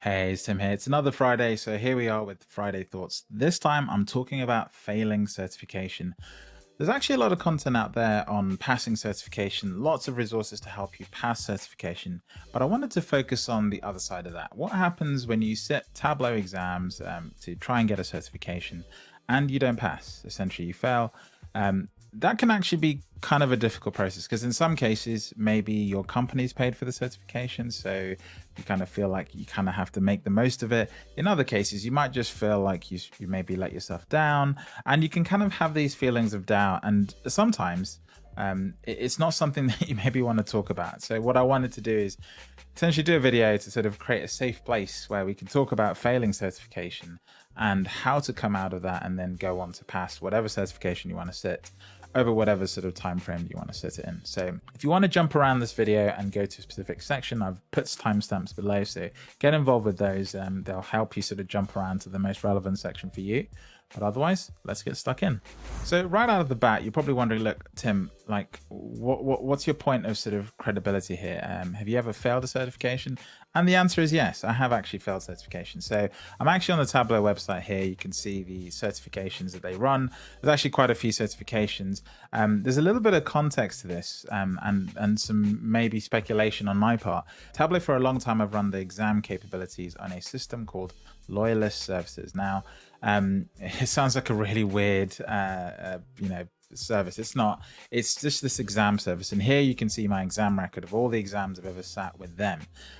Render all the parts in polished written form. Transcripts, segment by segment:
Hey, it's Tim here. It's another Friday, so here we are with Friday Thoughts. This time I'm talking about failing certification. There's actually a lot of content out there on passing certification, lots of resources to help you pass certification, but I wanted to focus on the other side of that. What happens when you sit Tableau exams to try and get a certification and you don't pass? Essentially, you fail. That can actually be kind of a difficult process because in some cases, maybe your company's paid for the certification, so you kind of feel like you kind of have to make the most of it. In other cases, you might just feel like you maybe let yourself down, and you can kind of have these feelings of doubt. And sometimes it's not something that you maybe want to talk about. So what I wanted to do is essentially do a video to sort of create a safe place where we can talk about failing certification and how to come out of that and then go on to pass whatever certification you want to sit over whatever sort of time frame you want to sit it in. So if you want to jump around this video and go to a specific section, I've put timestamps below, so get involved with those. They'll help you sort of jump around to the most relevant section for you. But otherwise, let's get stuck in. So right out of the bat, you're probably wondering, look, Tim, like what's your point of sort of credibility here? Have you ever failed a certification? And the answer is yes, I have actually failed certification. So I'm actually on the Tableau website here. You can see the certifications that they run. There's actually quite a few certifications. There's a little bit of context to this and some maybe speculation on my part. Tableau for a long time have run the exam capabilities on a system called Loyalist Services. Now, it sounds like a really weird, service. It's not. It's just this exam service, and here you can see my exam record of all the exams I've ever sat with them.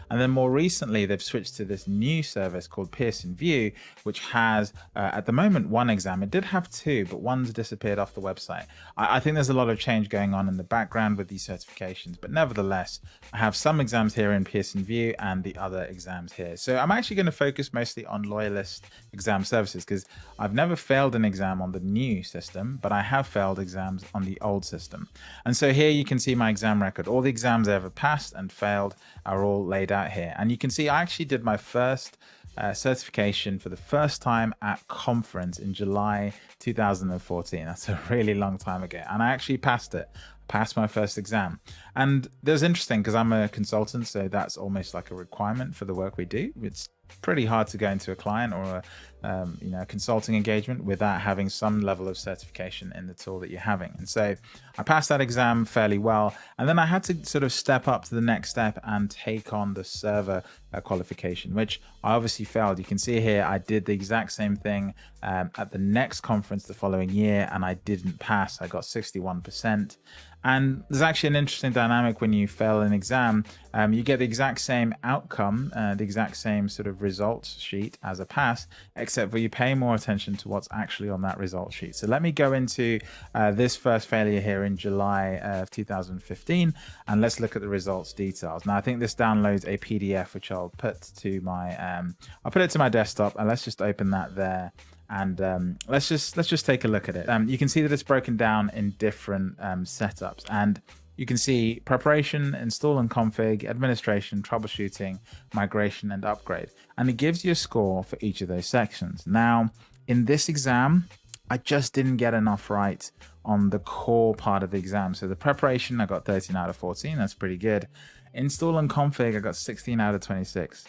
And then more recently, they've switched to this new service called Pearson View, which has at the moment one exam. It did have two, but one's disappeared off the website. I think there's a lot of change going on in the background with these certifications, but nevertheless, I have some exams here in Pearson View and the other exams here. So I'm actually going to focus mostly on Loyalist exam services because I've never failed an exam on the new system, but I have failed exams on the old system. And so here you can see my exam record. All the exams I ever passed and failed are all laid out here. And you can see I actually did my first certification for the first time at conference in July 2014. That's a really long time ago. And I actually passed it. Passed my first exam. And that's interesting because I'm a consultant, so that's almost like a requirement for the work we do. It's pretty hard to go into a client or a consulting engagement without having some level of certification in the tool that you're having. And so I passed that exam fairly well, and then I had to sort of step up to the next step and take on the server qualification, which I obviously failed. You can see here I did the exact same thing at the next conference the following year, and I didn't pass. I got 61%. And there's actually an interesting dynamic when you fail an exam. You get the exact same outcome, the exact same sort of results sheet as a pass, except for you pay more attention to what's actually on that result sheet. So let me go into this first failure here in July of 2015, and let's look at the results details. Now, I think this downloads a PDF, which I'll put to my desktop, and let's just open that there. And let's just take a look at it. You can see that it's broken down in different setups, and you can see preparation, install and config, administration, troubleshooting, migration, and upgrade. And it gives you a score for each of those sections. Now, in this exam, I just didn't get enough right on the core part of the exam. So the preparation, I got 13 out of 14. That's pretty good. Install and config, I got 16 out of 26.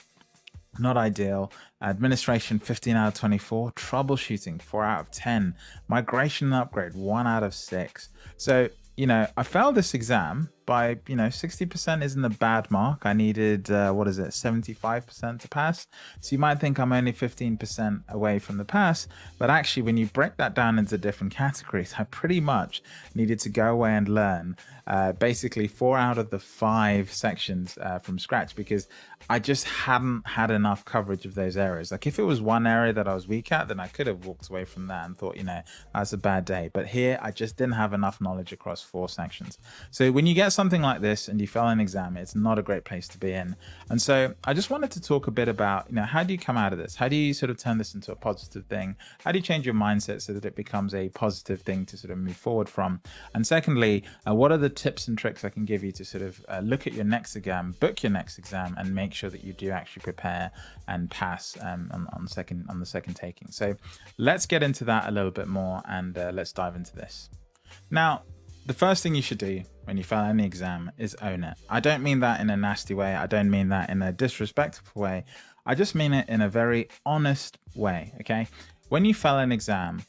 Not ideal. Administration, 15 out of 24. Troubleshooting, 4 out of 10. Migration and upgrade, 1 out of 6. So, I failed this exam by, 60% isn't a bad mark. I needed, 75% to pass. So you might think I'm only 15% away from the pass, but actually when you break that down into different categories, I pretty much needed to go away and learn basically 4 out of the 5 sections from scratch because I just hadn't had enough coverage of those areas. Like if it was one area that I was weak at, then I could have walked away from that and thought, that's a bad day. But here I just didn't have enough knowledge across 4 sections. So when you get something like this and you fail an exam, it's not a great place to be in. And so I just wanted to talk a bit about, how do you come out of this? How do you sort of turn this into a positive thing? How do you change your mindset so that it becomes a positive thing to sort of move forward from? And secondly, what are the tips and tricks I can give you to sort of look at your next exam, book your next exam, and make sure that you do actually prepare and pass on the second taking? So let's get into that a little bit more, and let's dive into this. Now, the first thing you should do when you fail any exam is own it. I don't mean that in a nasty way. I don't mean that in a disrespectful way. I just mean it in a very honest way, okay? When you fail an exam,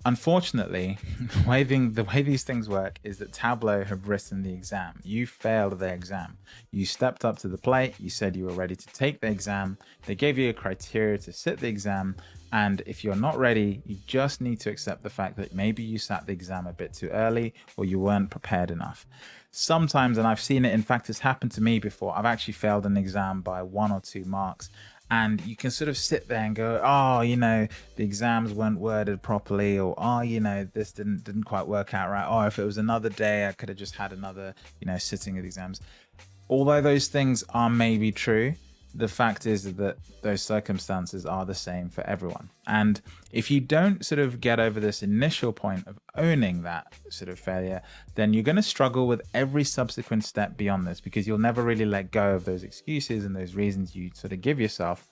unfortunately, the way these things work is that Tableau have written the exam. You failed the exam. You stepped up to the plate. You said you were ready to take the exam. They gave you a criteria to sit the exam. And if you're not ready, you just need to accept the fact that maybe you sat the exam a bit too early or you weren't prepared enough. Sometimes, and I've seen it, in fact, it's happened to me before. I've actually failed an exam by 1 or 2 marks. And you can sort of sit there and go, oh, the exams weren't worded properly, or oh, this didn't quite work out right. Oh, if it was another day, I could have just had another, sitting of the exams. Although those things are maybe true, the fact is that those circumstances are the same for everyone. And if you don't sort of get over this initial point of owning that sort of failure, then you're going to struggle with every subsequent step beyond this, because you'll never really let go of those excuses and those reasons you sort of give yourself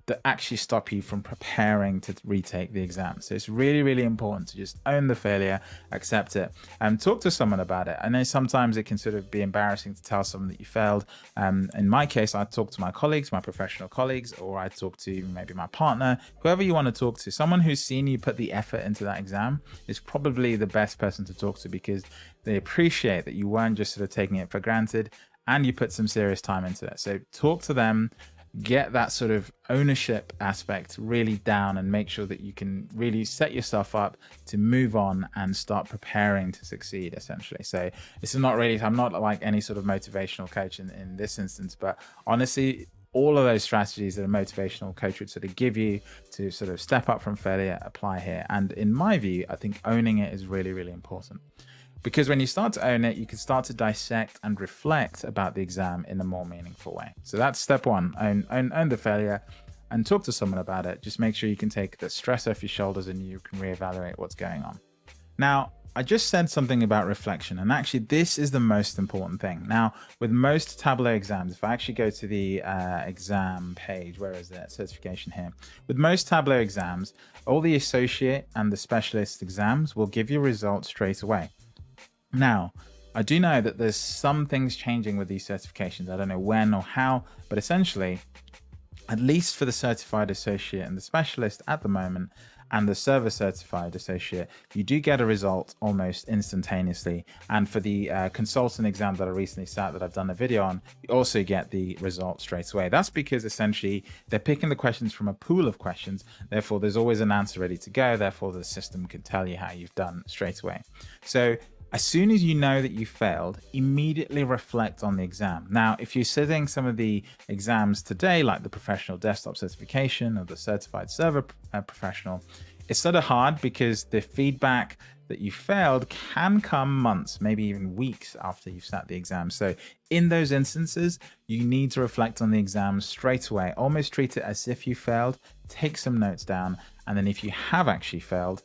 that actually stop you from preparing to retake the exam. So it's really, really important to just own the failure, accept it, and talk to someone about it. I know sometimes it can sort of be embarrassing to tell someone that you failed. In my case, I talk to my colleagues, my professional colleagues, or I talk to maybe my partner, whoever you want to talk to. Someone who's seen you put the effort into that exam is probably the best person to talk to, because they appreciate that you weren't just sort of taking it for granted and you put some serious time into it. So talk to them, get that sort of ownership aspect really down, and make sure that you can really set yourself up to move on and start preparing to succeed, essentially. So it's not really, I'm not like any sort of motivational coach in this instance, but honestly, all of those strategies that a motivational coach would sort of give you to sort of step up from failure apply here. And in my view, I think owning it is really, really important. Because when you start to own it, you can start to dissect and reflect about the exam in a more meaningful way. So that's step one, own the failure and talk to someone about it. Just make sure you can take the stress off your shoulders and you can reevaluate what's going on. Now, I just said something about reflection, and actually this is the most important thing. Now, with most Tableau exams, if I actually go to the exam page, where is that certification here? With most Tableau exams, all the associate and the specialist exams will give you results straight away. Now, I do know that there's some things changing with these certifications. I don't know when or how, but essentially, at least for the certified associate and the specialist at the moment, and the server certified associate, you do get a result almost instantaneously. And for the consultant exam that I recently sat, that I've done a video on, you also get the result straight away. That's because essentially they're picking the questions from a pool of questions. Therefore, there's always an answer ready to go. Therefore, the system can tell you how you've done straight away. So as soon as you know that you failed, immediately reflect on the exam. Now, if you're sitting some of the exams today, like the professional desktop certification or the certified server professional, it's sort of hard because the feedback that you failed can come months, maybe even weeks after you've sat the exam. So in those instances, you need to reflect on the exam straight away. Almost treat it as if you failed, take some notes down, and then if you have actually failed,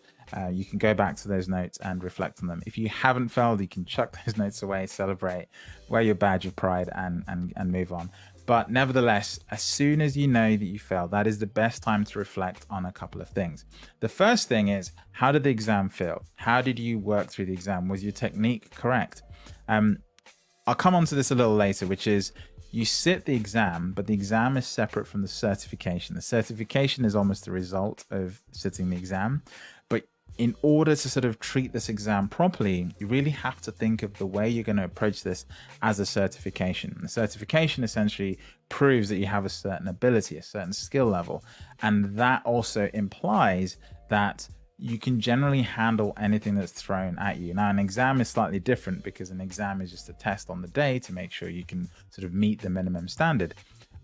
you can go back to those notes and reflect on them. If you haven't failed, you can chuck those notes away, celebrate, wear your badge of pride, and move on. But nevertheless, as soon as you know that you failed, that is the best time to reflect on a couple of things. The first thing is, how did the exam feel? How did you work through the exam? Was your technique correct? I'll come on to this a little later, which is, you sit the exam, but the exam is separate from the certification. The certification is almost the result of sitting the exam. But in order to sort of treat this exam properly, you really have to think of the way you're going to approach this as a certification. The certification essentially proves that you have a certain ability, a certain skill level. And that also implies that you can generally handle anything that's thrown at you. Now, an exam is slightly different because an exam is just a test on the day to make sure you can sort of meet the minimum standard.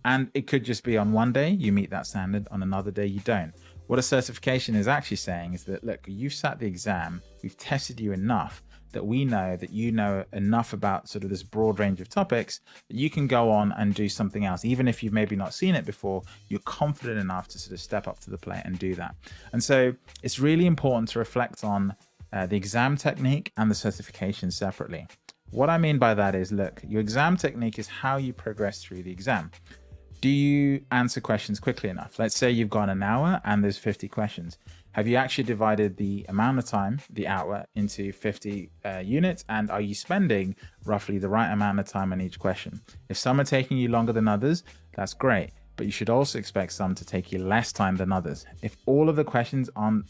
And it could just be on one day you meet that standard, on another day you don't. What a certification is actually saying is that, look, you've sat the exam, we've tested you enough that we know that you know enough about sort of this broad range of topics that you can go on and do something else. Even if you've maybe not seen it before, you're confident enough to sort of step up to the plate and do that. And so it's really important to reflect on the exam technique and the certification separately. What I mean by that is, look, your exam technique is how you progress through the exam. Do you answer questions quickly enough? Let's say you've got an hour and there's 50 questions. Have you actually divided the amount of time, the hour, into 50 units? And are you spending roughly the right amount of time on each question? If some are taking you longer than others, that's great. but you should also expect some to take you less time than others. If all of the questions aren't,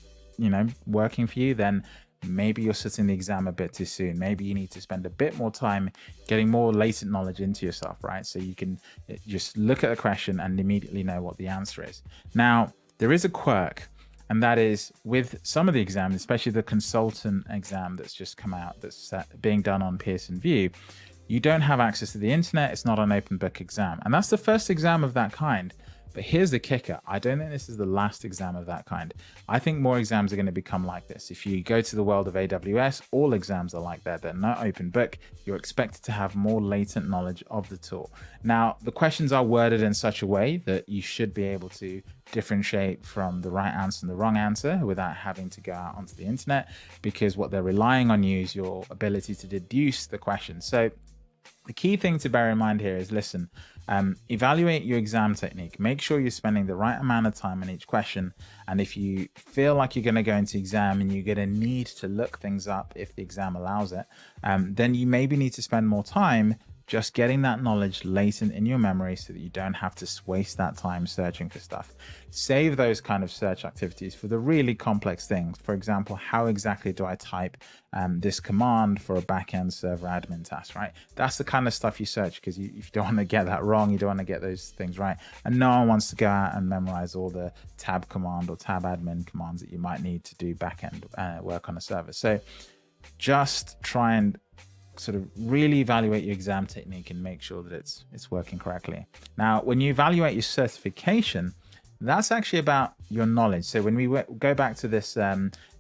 working for you, then maybe you're sitting the exam a bit too soon. Maybe you need to spend a bit more time getting more latent knowledge into yourself, right? So you can just look at a question and immediately know what the answer is. Now, there is a quirk, and that is with some of the exams, especially the consultant exam that's just come out, that's being done on Pearson VUE, you don't have access to the internet. It's not an open book exam. And that's the first exam of that kind. But here's the kicker. I don't think this is the last exam of that kind. I think more exams are going to become like this. If you go to the world of AWS, all exams are like that. They're not open book. You're expected to have more latent knowledge of the tool. Now, the questions are worded in such a way that you should be able to differentiate from the right answer and the wrong answer without having to go out onto the internet, because what they're relying on you is your ability to deduce the question. So the key thing to bear in mind here is, listen, evaluate your exam technique. Make sure you're spending the right amount of time on each question. And if you feel like you're going to go into exam and you're going to need to look things up if the exam allows it, then you maybe need to spend more time just getting that knowledge latent in your memory so that you don't have to waste that time searching for stuff. Save those kind of search activities for the really complex things. For example, how exactly do I type this command for a backend server admin task, right? That's the kind of stuff you search, because you don't want to get that wrong. You don't want to get those things right. And no one wants to go out and memorize all the tab command or tab admin commands that you might need to do backend work on a server. So just try and sort of really evaluate your exam technique and make sure that it's working correctly. Now, when you evaluate your certification, that's actually about your knowledge. So when we go back to this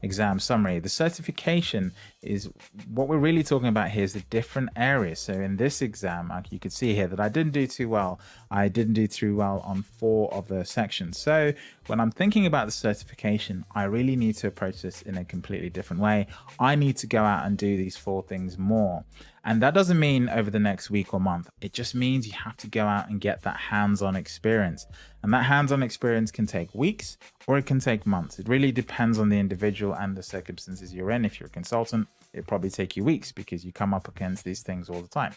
exam summary, the certification is what we're really talking about here is the different areas. So in this exam, you could see here that I didn't do too well. I didn't do too well on 4 of the sections. So when I'm thinking about the certification, I really need to approach this in a completely different way. I need to go out and do these 4 things more. And that doesn't mean over the next week or month. It just means you have to go out and get that hands-on experience. And that hands-on experience can take weeks or it can take months. It really depends on the individual and the circumstances you're in. If you're a consultant, it'll probably take you weeks because you come up against these things all the time.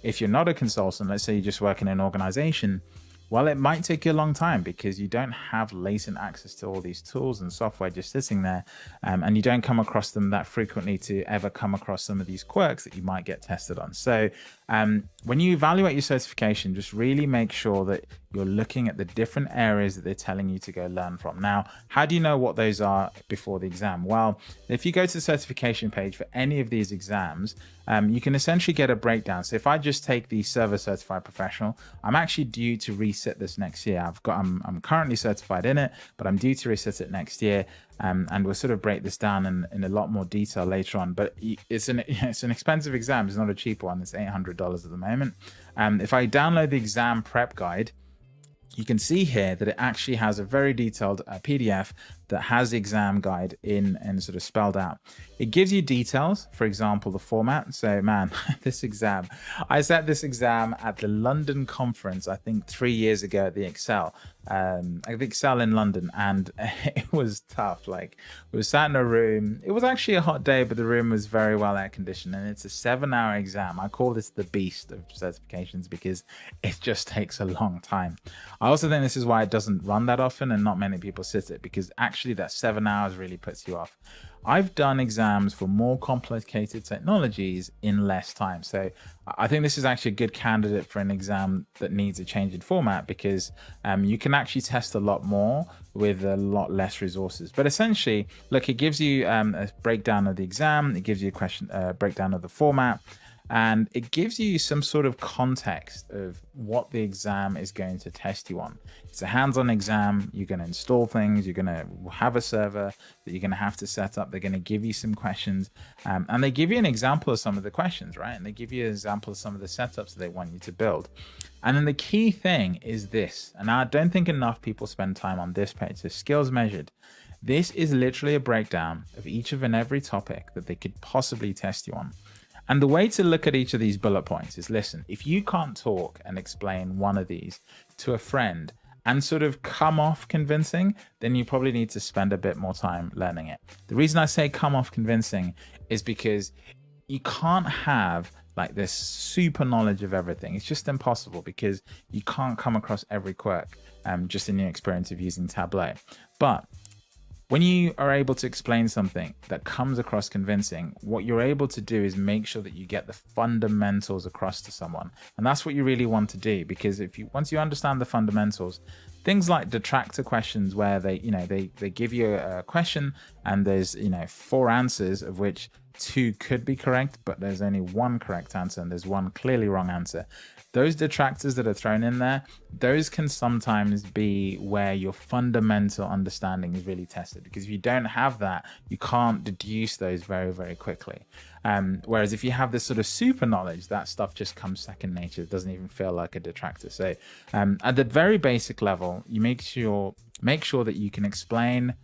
If you're not a consultant, let's say you just work in an organization, well, it might take you a long time because you don't have latent access to all these tools and software just sitting there, and you don't come across them that frequently to ever come across some of these quirks that you might get tested on. So when you evaluate your certification, just really make sure that you're looking at the different areas that they're telling you to go learn from. Now, how do you know what those are before the exam? Well, if you go to the certification page for any of these exams, you can essentially get a breakdown. So if I just take the Server Certified Professional, I'm actually due to reset this next year. I'm currently certified in it, but I'm due to reset it next year. And we'll sort of break this down in a lot more detail later on. But it's an expensive exam. It's not a cheap one. It's $800 at the moment. If I download the exam prep guide, you can see here that it actually has a very detailed PDF that has the exam guide in and sort of spelled out. It gives you details, for example, the format. So man, this exam, I sat this exam at the London conference, I think 3 years ago at the Excel, in London, and it was tough. Like, we were sat in a room. It was actually a hot day, but the room was very well air conditioned, and it's a 7-hour exam. I call this the beast of certifications because it just takes a long time. I also think this is why it doesn't run that often and not many people sit it, because actually that 7 hours really puts you off. I've done exams for more complicated technologies in less time. So I think this is actually a good candidate for an exam that needs a change in format, because you can actually test a lot more with a lot less resources. But essentially, look, it gives you a breakdown of the exam. It gives you a breakdown of the format. And it gives you some sort of context of what the exam is going to test you on. It's a hands-on exam. You're going to install things. You're going to have a server that you're going to have to set up. They're going to give you some questions, and they give you an example of some of the questions, right? And they give you an example of some of the setups that they want you to build. And then the key thing is this, and I don't think enough people spend time on this page, so skills measured. This is literally a breakdown of each of and every topic that they could possibly test you on. And the way to look at each of these bullet points is, listen, if you can't talk and explain one of these to a friend and sort of come off convincing, then you probably need to spend a bit more time learning it. The reason I say come off convincing is because you can't have like this super knowledge of everything. It's just impossible because you can't come across every quirk. just in your experience of using Tableau. But when you are able to explain something that comes across convincing, what you're able to do is make sure that you get the fundamentals across to someone. And that's what you really want to do, because once you understand the fundamentals, things like detractor questions where they give you a question and there's 4 answers, of which 2 could be correct, but there's only 1 correct answer and there's 1 clearly wrong answer. Those detractors that are thrown in there, those can sometimes be where your fundamental understanding is really tested, because if you don't have that, you can't deduce those very, very quickly. Whereas if you have this sort of super knowledge, that stuff just comes second nature. It doesn't even feel like a detractor. So at the very basic level, you make sure that you can explain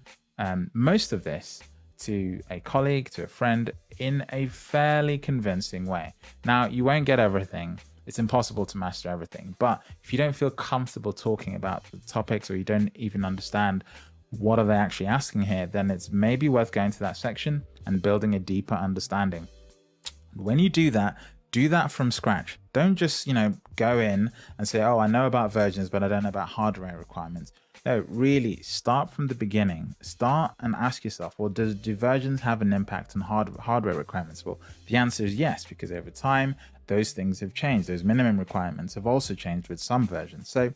most of this to a colleague, to a friend, in a fairly convincing way. Now, you won't get everything. It's impossible to master everything. But if you don't feel comfortable talking about the topics, or you don't even understand what are they actually asking here, then it's maybe worth going to that section and building a deeper understanding. When you do that from scratch. Don't just, go in and say, oh, I know about versions, but I don't know about hardware requirements. No, really start from the beginning. Start and ask yourself, well, do versions have an impact on hardware requirements? Well, the answer is yes, because over time, those things have changed. Those minimum requirements have also changed with some versions. So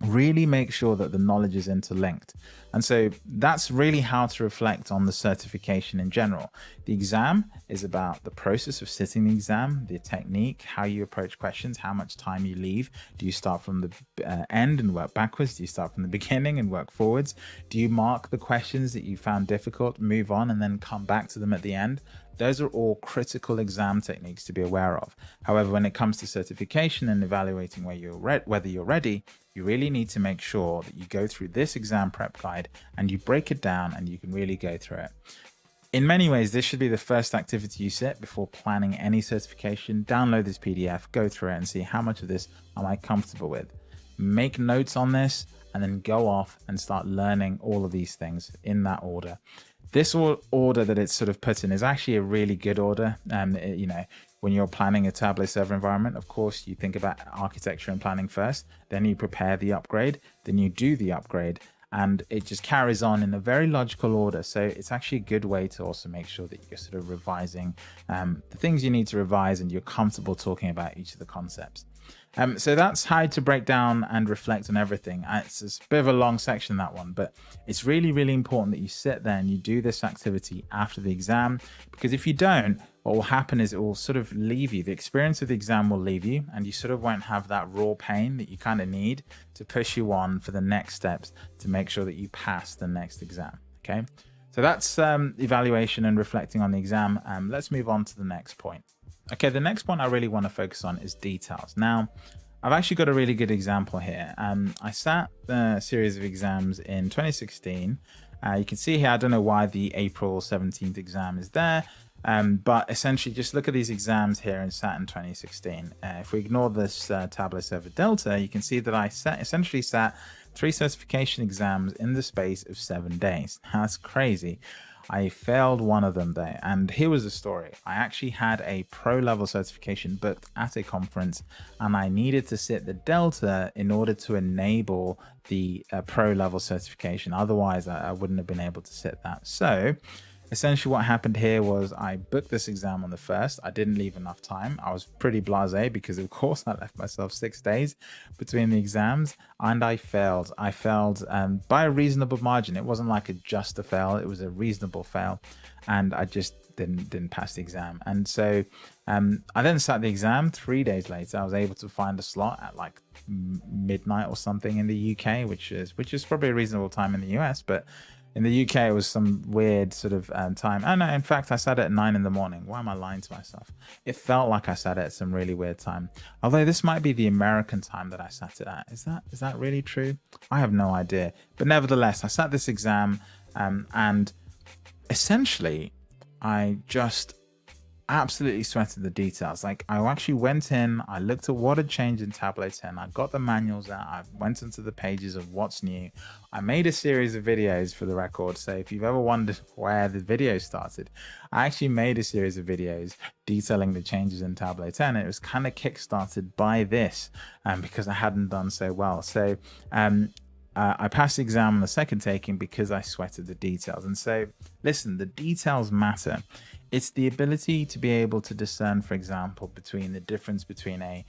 really make sure that the knowledge is interlinked. And so that's really how to reflect on the certification in general. The exam is about the process of sitting the exam, the technique, how you approach questions, how much time you leave. Do you start from the end and work backwards? Do you start from the beginning and work forwards? Do you mark the questions that you found difficult, move on, and then come back to them at the end? Those are all critical exam techniques to be aware of. However, when it comes to certification and evaluating whether you're ready, you really need to make sure that you go through this exam prep guide and you break it down and you can really go through it. In many ways, this should be the first activity you set before planning any certification. Download this PDF, go through it and see how much of this am I comfortable with. Make notes on this and then go off and start learning all of these things in that order. This order that it's sort of put in is actually a really good order. When you're planning a Tableau server environment, of course, you think about architecture and planning first, then you prepare the upgrade, then you do the upgrade, and it just carries on in a very logical order. So it's actually a good way to also make sure that you're sort of revising the things you need to revise and you're comfortable talking about each of the concepts. So that's how to break down and reflect on everything. It's a bit of a long section, that one, but it's really, really important that you sit there and you do this activity after the exam, because if you don't, what will happen is it will sort of leave you. The experience of the exam will leave you, and you sort of won't have that raw pain that you kind of need to push you on for the next steps to make sure that you pass the next exam. Okay, so that's evaluation and reflecting on the exam. Let's move on to the next point. Okay, the next point I really want to focus on is details. Now, I've actually got a really good example here. I sat a series of exams in 2016. You can see here, I don't know why the April 17th exam is there, but essentially just look at these exams here and sat in 2016. If we ignore this Tableau Server Delta, you can see that I essentially sat 3 certification exams in the space of 7 days. That's crazy. I failed one of them though, and here was the story. I actually had a pro level certification booked at a conference, and I needed to sit the Delta in order to enable the pro level certification. Otherwise, I wouldn't have been able to sit that. So essentially what happened here was I booked this exam on the 1st. I didn't leave enough time. I was pretty blasé because of course I left myself 6 days between the exams, and I failed. I failed by a reasonable margin. It wasn't like just a fail, it was a reasonable fail, and I just didn't pass the exam. And so I then sat the exam. 3 days later, I was able to find a slot at like midnight or something in the UK, which is probably a reasonable time in the US, but in the UK, it was some weird sort of time. Oh no, in fact, I sat at 9 in the morning. Why am I lying to myself? It felt like I sat at some really weird time. Although this might be the American time that I sat it at. Is that really true? I have no idea. But nevertheless, I sat this exam and essentially I just absolutely sweated the details. Like I actually went in, I looked at what had changed in Tableau 10. I got the manuals out. I went into the pages of what's new. I made a series of videos for the record. So if you've ever wondered where the video started, I actually made a series of videos detailing the changes in Tableau 10. It was kind of kickstarted by this because I hadn't done so well. So I passed the exam on the second taking because I sweated the details. And so, listen, the details matter. It's the ability to be able to discern, for example, between the difference between a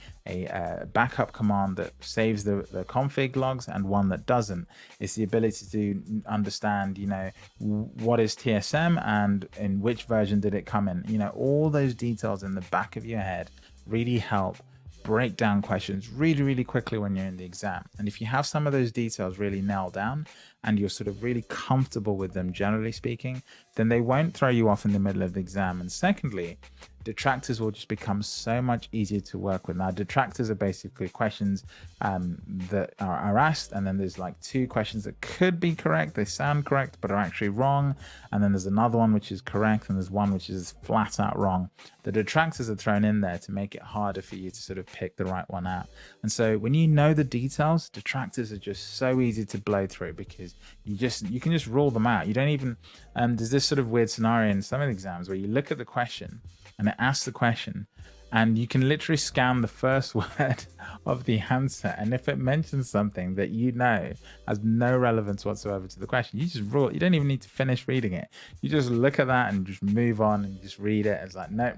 backup command that saves the config logs and one that doesn't. It's the ability to understand, you know, what is TSM and in which version did it come in. You know, all those details in the back of your head really help break down questions really quickly when you're in the exam. And if you have some of those details really nailed down and you're sort of really comfortable with them, generally speaking, then they won't throw you off in the middle of the exam. And secondly, detractors will just become so much easier to work with. Now, detractors are basically questions that are asked, and then there's like two questions that could be correct, they sound correct but are actually wrong, and then there's another one which is correct, and there's one which is flat out wrong. The detractors are thrown in there to make it harder for you to sort of pick the right one out. And so when you know the details, detractors are just so easy to blow through because you can just rule them out. You don't even there's this sort of weird scenario in some of the exams where you look at the question and it asks the question and you can literally scan the first word of the answer, and if it mentions something that you know has no relevance whatsoever to the question, you just rule. You don't even need to finish reading it. You just look at that and just move on and just read it. It's like no,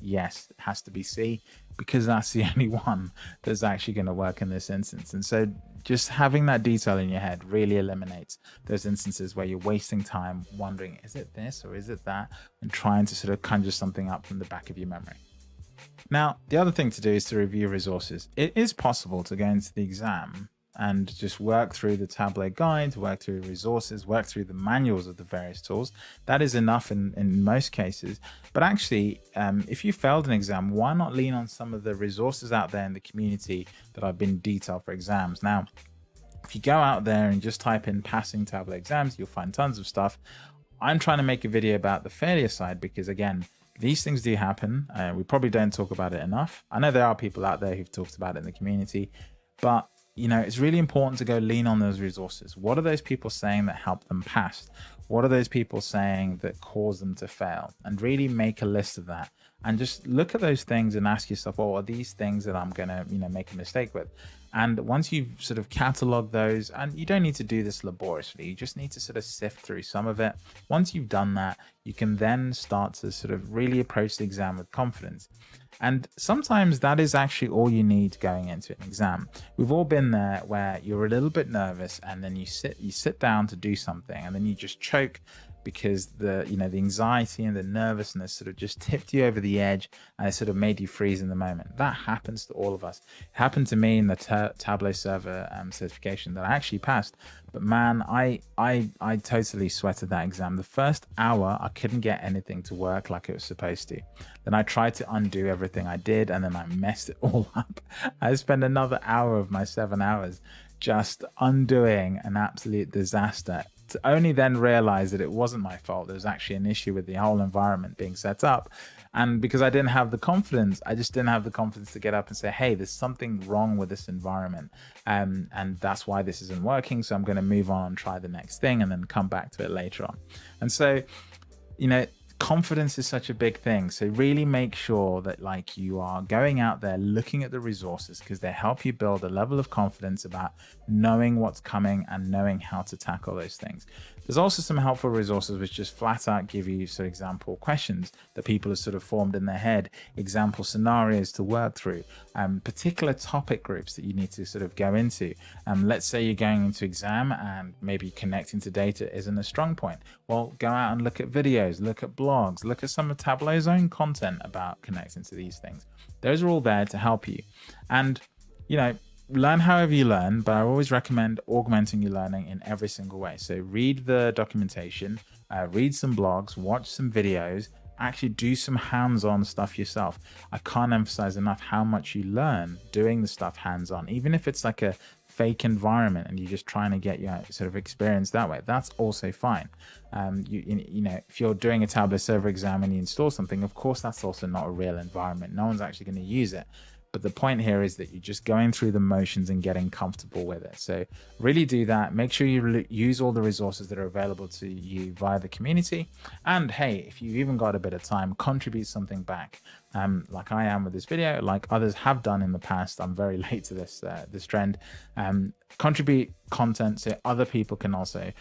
yes, it has to be C because that's the only one that's actually going to work in this instance. And so just having that detail in your head really eliminates those instances where you're wasting time wondering, is it this or is it that, and trying to sort of conjure something up from the back of your memory. Now, the other thing to do is to review resources. It is possible to go into the exam and just work through the Tableau guides, work through resources, work through the manuals of the various tools. That is enough in most cases. But actually, if you failed an exam, why not lean on some of the resources out there in the community that have been detailed for exams? Now, if you go out there and just type in passing Tableau exams, you'll find tons of stuff. I'm trying to make a video about the failure side because, again, these things do happen. We probably don't talk about it enough. I know there are people out there who've talked about it in the community, but you know, it's really important to go lean on those resources. What are those people saying that help them pass? What are those people saying that cause them to fail? And really make a list of that. And just look at those things and ask yourself, well, are these things that I'm going to, make a mistake with? And once you've sort of cataloged those, and you don't need to do this laboriously, you just need to sort of sift through some of it. Once you've done that, you can then start to sort of really approach the exam with confidence. And sometimes that is actually all you need going into an exam. We've all been there where you're a little bit nervous and then you sit down to do something and then you just choke because the anxiety and the nervousness sort of just tipped you over the edge and it sort of made you freeze in the moment. That happens to all of us. It happened to me in the Tableau server certification that I actually passed. But man, I totally sweated that exam. The first hour, I couldn't get anything to work like it was supposed to. Then I tried to undo everything I did and then I messed it all up. I spent another hour of my 7 hours just undoing an absolute disaster, to only then realize that it wasn't my fault. There was actually an issue with the whole environment being set up. And because I didn't have the confidence, I just didn't have the confidence to get up and say, hey, there's something wrong with this environment. And that's why this isn't working. So I'm going to move on and try the next thing and then come back to it later on. And so, confidence is such a big thing. So really make sure that you are going out there looking at the resources because they help you build a level of confidence about knowing what's coming and knowing how to tackle those things. There's also some helpful resources which just flat out give you example questions that people have sort of formed in their head, example scenarios to work through, particular topic groups that you need to sort of go into. Let's say you're going into exam and maybe connecting to data isn't a strong point. Well, go out and look at videos, look at blogs, look at some of Tableau's own content about connecting to these things. Those are all there to help you. And, learn however you learn, but I always recommend augmenting your learning in every single way. So read the documentation, read some blogs, watch some videos, actually do some hands-on stuff yourself. I can't emphasize enough how much you learn doing the stuff hands-on, even if it's like a fake environment and you're just trying to get your sort of experience that way, that's also fine. You know, if you're doing a Tableau server exam and you install something, of course, that's also not a real environment. No one's actually going to use it. But the point here is that you're just going through the motions and getting comfortable with it. So really do that. Make sure you use all the resources that are available to you via the community. And hey, if you've even got a bit of time, contribute something back. Like I am with this video, like others have done in the past. I'm very late to this trend. Contribute content so other people can also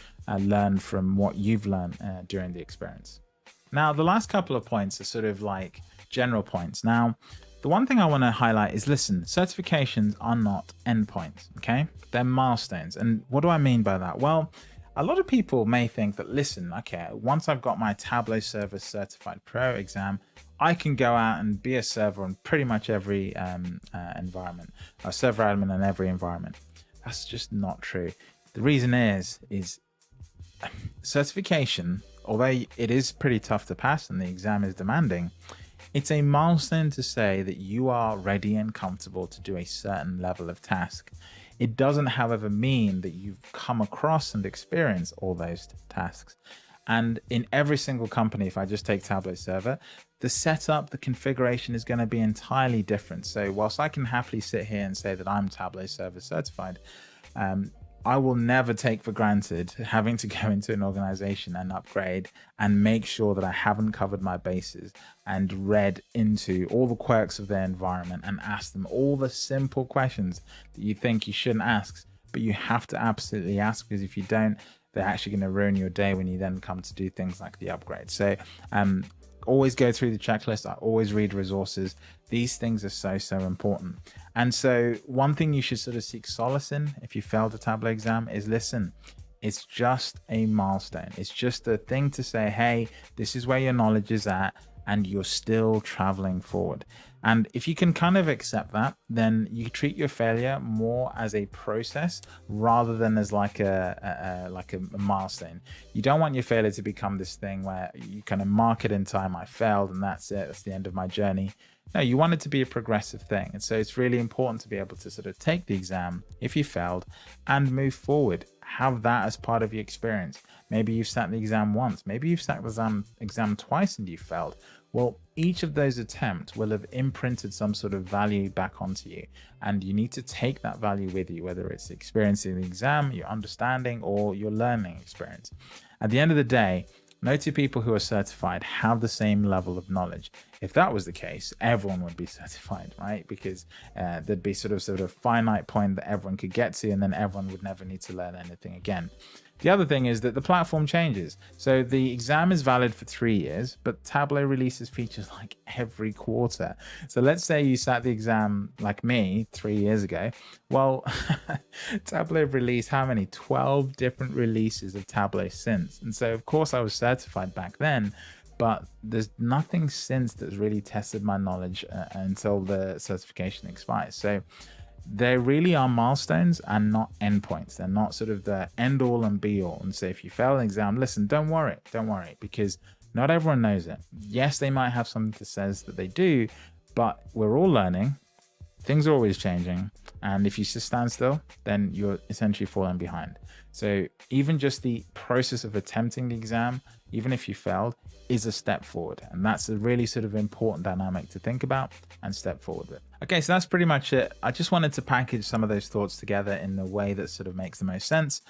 learn from what you've learned during the experience. Now, the last couple of points are sort of like general points. Now, the one thing I want to highlight is, listen, certifications are not endpoints, okay? They're milestones. And what do I mean by that? Well, a lot of people may think that, listen, okay, once I've got my Tableau Server Certified Pro exam, I can go out and be a server on pretty much every environment, a server admin in every environment. That's just not true. The reason is certification, although it is pretty tough to pass and the exam is demanding, it's a milestone to say that you are ready and comfortable to do a certain level of task. It doesn't, however, mean that you've come across and experienced all those tasks. And in every single company, if I just take Tableau Server, the setup, the configuration is going to be entirely different. So whilst I can happily sit here and say that I'm Tableau Server certified, I will never take for granted having to go into an organization and upgrade and make sure that I haven't covered my bases and read into all the quirks of their environment and ask them all the simple questions that you think you shouldn't ask, but you have to absolutely ask, because if you don't, they're actually going to ruin your day when you then come to do things like the upgrade. So always go through the checklist. I always read resources. These things are so important. And so one thing you should sort of seek solace in if you failed a Tableau exam is, listen, it's just a milestone. It's just a thing to say, hey, this is where your knowledge is at, and you're still traveling forward. And if you can kind of accept that, then you treat your failure more as a process rather than as like a milestone. You don't want your failure to become this thing where you kind of mark it in time, I failed and that's it, that's the end of my journey. No, you want it to be a progressive thing. And so it's really important to be able to sort of take the exam if you failed and move forward. Have that as part of your experience. Maybe you've sat the exam once, maybe you've sat the exam twice and you failed. Well, each of those attempts will have imprinted some sort of value back onto you, and you need to take that value with you, whether it's experiencing the exam, your understanding, or your learning experience. At the end of the day, no two people who are certified have the same level of knowledge. If that was the case, everyone would be certified, right? Because there'd be sort of finite point that everyone could get to, and then everyone would never need to learn anything again. The other thing is that the platform changes. So the exam is valid for 3 years, but Tableau releases features like every quarter. So let's say you sat the exam like me 3 years ago. Well, Tableau released how many? 12 different releases of Tableau since. And so of course I was certified back then, but there's nothing since that's really tested my knowledge until the certification expires. So they really are milestones and not endpoints. They're not sort of the end all and be all. And so if you fail an exam, listen, don't worry, because not everyone knows it. Yes, they might have something that says that they do, but we're all learning. Things are always changing. And if you just stand still, then you're essentially falling behind. So even just the process of attempting the exam, even if you failed, is a step forward. And that's a really sort of important dynamic to think about and step forward with. Okay, so that's pretty much it. I just wanted to package some of those thoughts together in the way that sort of makes the most sense.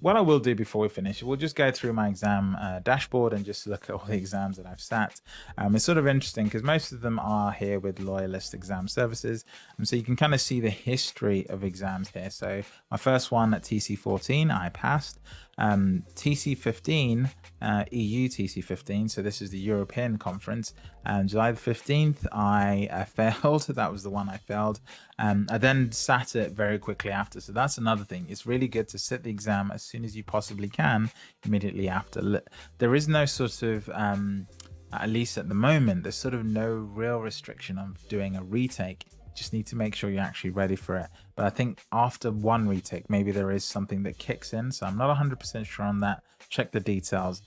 What I will do before we finish, we'll just go through my exam dashboard and just look at all the exams that I've sat. It's sort of interesting because most of them are here with Loyalist Exam Services. And so you can kind of see the history of exams here. So my first one at TC14, I passed. TC15, EU TC15, so this is the European conference, and July the 15th I failed. That was the one I failed. I then sat it very quickly after, so that's another thing. It's really good to sit the exam as soon as you possibly can immediately after. There is no sort of at least at the moment, there's sort of no real restriction on doing a retake. Just need to make sure you're actually ready for it. But I think after one retake, maybe there is something that kicks in. So I'm not 100% sure on that. Check the details.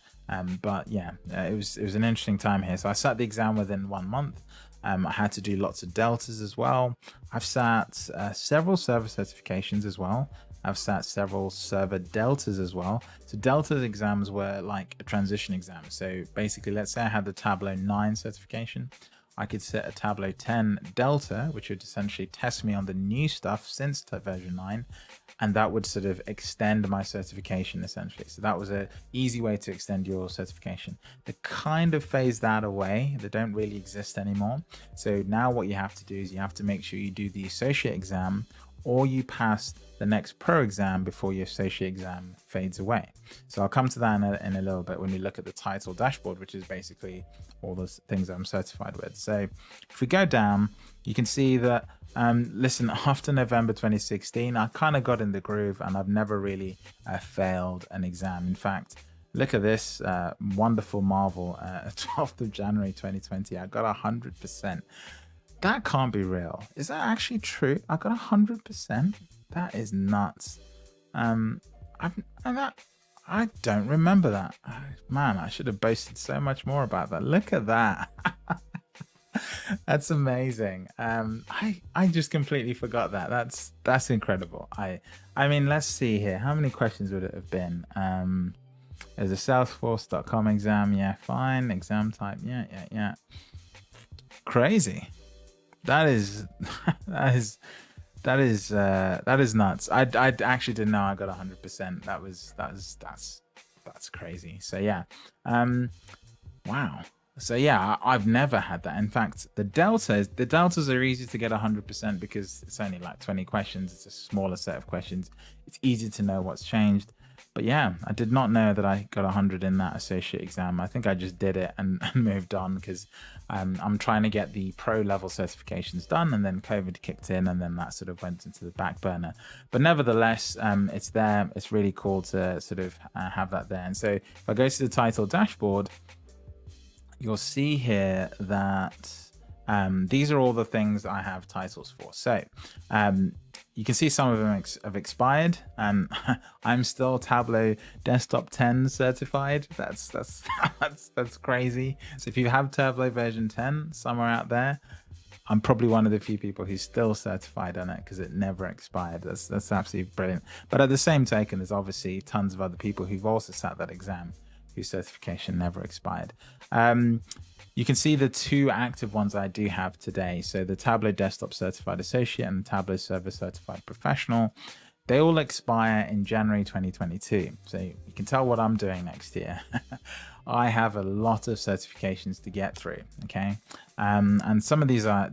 But yeah, it was an interesting time here. So I sat the exam within 1 month. I had to do lots of deltas as well. I've sat several server certifications as well. I've sat several server deltas as well. So delta exams were like a transition exam. So basically, let's say I had the Tableau 9 certification. I could set a Tableau 10 delta, which would essentially test me on the new stuff since version 9. And that would sort of extend my certification essentially. So that was an easy way to extend your certification. They kind of phased that away. They don't really exist anymore. So now what you have to do is you have to make sure you do the associate exam, or you pass the next pro exam before your associate exam fades away. So I'll come to that in a little bit when we look at the title dashboard, which is basically all the things that I'm certified with. So if we go down, you can see that, listen, after November 2016, I kind of got in the groove and I've never really failed an exam. In fact, look at this wonderful marvel, 12th of January 2020, I got 100%. That can't be real. Is that actually true? I got 100%. That is nuts. I don't remember that. Man, I should have boasted so much more about that. Look at that. That's amazing. I just completely forgot that. That's incredible. I mean, let's see here. How many questions would it have been? There's a Salesforce.com exam. Yeah, fine. Exam type. Yeah. Crazy. That is nuts. I actually didn't know I got 100%. That's crazy. So yeah, wow. So yeah, I've never had that. In fact, the deltas are easy to get 100% because it's only like 20 questions. It's a smaller set of questions. It's easy to know what's changed. But yeah, I did not know that I got 100 in that associate exam. I think I just did it and moved on because I'm trying to get the pro level certifications done, and then COVID kicked in and then that sort of went into the back burner. But nevertheless, it's there. It's really cool to sort of have that there. And so if I go to the title dashboard, you'll see here that these are all the things I have titles for. So you can see some of them have expired. I'm still Tableau Desktop 10 certified. That's crazy. So if you have Tableau version 10 somewhere out there, I'm probably one of the few people who's still certified on it because it never expired. That's absolutely brilliant. But at the same token, there's obviously tons of other people who've also sat that exam whose certification never expired. You can see the two active ones I do have today. So the Tableau Desktop Certified Associate and the Tableau Server Certified Professional. They all expire in January 2022. So you can tell what I'm doing next year. I have a lot of certifications to get through, okay? And some of these are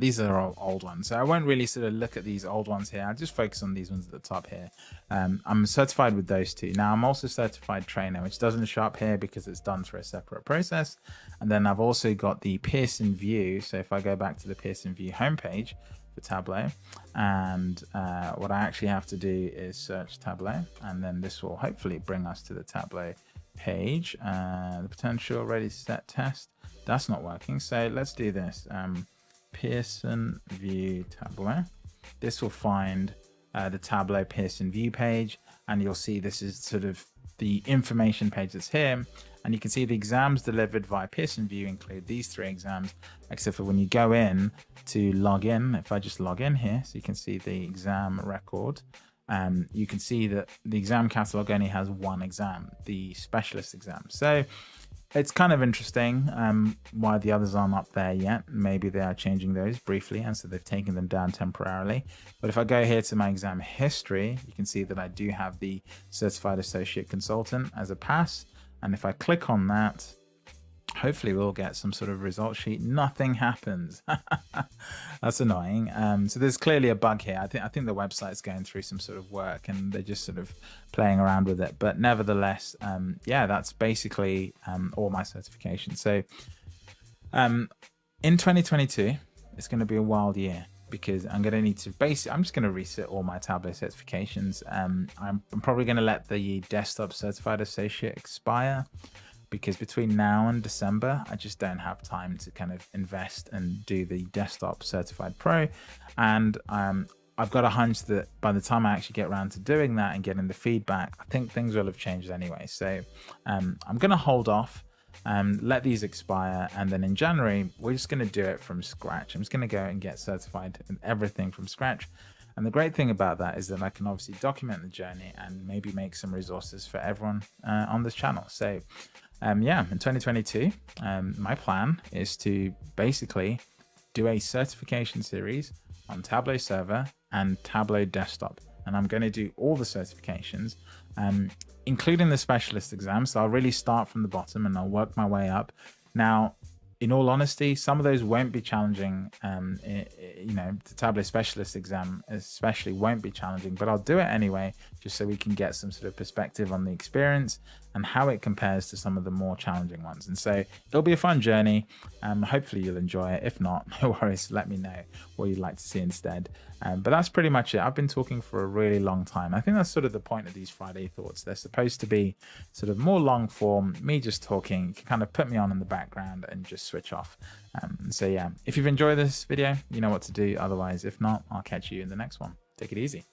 old ones. So I won't really sort of look at these old ones here. I'll just focus on these ones at the top here. I'm certified with those two. Now I'm also certified trainer, which doesn't show up here because it's done through a separate process. And then I've also got the Pearson View. So if I go back to the Pearson View homepage for Tableau, and what I actually have to do is search Tableau, and then this will hopefully bring us to the Tableau page. The potential ready set test, that's not working. So let's do this. Pearson View Tableau. This will find the Tableau Pearson View page, and you'll see this is sort of the information page that's here. And you can see the exams delivered via Pearson View include these 3 exams, except for when you go in to log in. If I just log in here, so you can see the exam record. You can see that the exam catalog only has 1 exam, the specialist exam. So it's kind of interesting why the others aren't up there yet. Maybe they are changing those briefly, and so they've taken them down temporarily. But if I go here to my exam history, you can see that I do have the Certified Associate Consultant as a pass. And if I click on that, hopefully we'll get some sort of result sheet. Nothing happens. That's annoying. So there's clearly a bug here. I think the website's going through some sort of work and they're just sort of playing around with it. But nevertheless, yeah, that's basically all my certifications. So in 2022, it's going to be a wild year because I'm going to need to I'm just going to reset all my Tableau certifications. I'm probably going to let the Desktop Certified Associate expire, because between now and December, I just don't have time to kind of invest and do the Desktop Certified Pro. And I've got a hunch that by the time I actually get around to doing that and getting the feedback, I think things will have changed anyway. So I'm going to hold off let these expire, and then in January we're just going to do it from scratch. I'm just going to go and get certified in everything from scratch. And the great thing about that is that I can obviously document the journey and maybe make some resources for everyone on this channel. So yeah, in 2022, my plan is to basically do a certification series on Tableau server and Tableau desktop. And I'm going to do all the certifications, including the specialist exam. So I'll really start from the bottom and I'll work my way up. Now, in all honesty, some of those won't be challenging. You know, the Tableau specialist exam especially won't be challenging, but I'll do it anyway, just so we can get some sort of perspective on the experience and how it compares to some of the more challenging ones. And so it'll be a fun journey. Hopefully you'll enjoy it. If not, no worries, let me know what you'd like to see instead. But that's pretty much it. I've been talking for a really long time. I think that's sort of the point of these Friday thoughts. They're supposed to be sort of more long form, me just talking. You can kind of put me on in the background and just switch off. So yeah, if you've enjoyed this video, you know what to do. Otherwise, if not, I'll catch you in the next one. Take it easy.